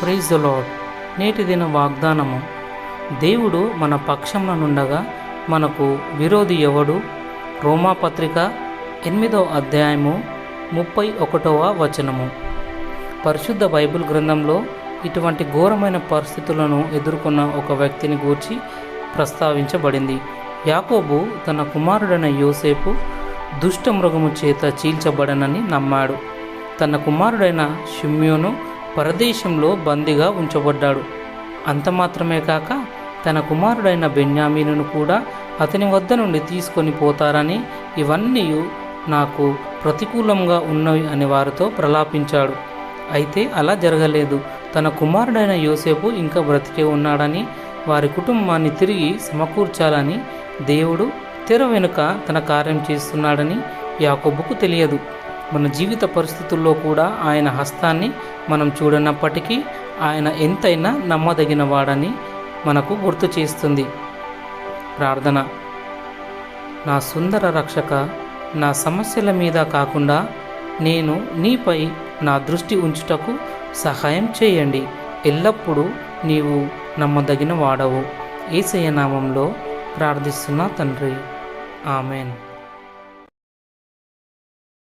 Praise the lord. నేటి దిన వాగ్దానము. దేవుడు మన పక్షంలో నుండగా మనకు విరోధి ఎవడు? రోమాపత్రిక 8వ అధ్యాయము 31వ వచనము. పరిశుద్ధ బైబిల్ గ్రంథంలో ఇటువంటి ఘోరమైన పరిస్థితులను ఎదుర్కొన్న ఒక వ్యక్తిని గూర్చి ప్రస్తావించబడింది. యాకోబు తన కుమారుడైన యోసేపు దుష్ట మృగము చేత చీల్చబడనని నమ్మాడు. తన కుమారుడైన షిమ్యోను పరదేశంలో బందీగా ఉంచబడ్డాడు. అంత మాత్రమే కాక తన కుమారుడైన బెన్యామీనును కూడా అతని వద్ద నుండి తీసుకొని పోతారని, ఇవన్నీ నాకు ప్రతికూలంగా ఉన్నవి అని వారితో ప్రలాపించాడు. అయితే అలా జరగలేదు. తన కుమారుడైన యోసేపు ఇంకా బ్రతికే ఉన్నాడని, వారి కుటుంబాన్ని తిరిగి సమకూర్చాలని దేవుడు తెర వెనుక తన కార్యం చేస్తున్నాడని యాకోబుకు తెలియదు. మన జీవిత పరిస్థితుల్లో కూడా ఆయన హస్తాన్ని మనం చూడనప్పటికీ ఆయన ఎంతైనా నమ్మదగిన వాడని మనకు గుర్తు చేస్తుంది. ప్రార్థన. నా సుందర రక్షక, నా సమస్యల మీద కాకుండా నేను నీపై నా దృష్టి ఉంచుటకు సహాయం చేయండి. ఎల్లప్పుడూ నీవు నమ్మదగిన వాడవు. యేసయ్య నామంలో ప్రార్థిస్తున్నా తండ్రి. ఆమెన్.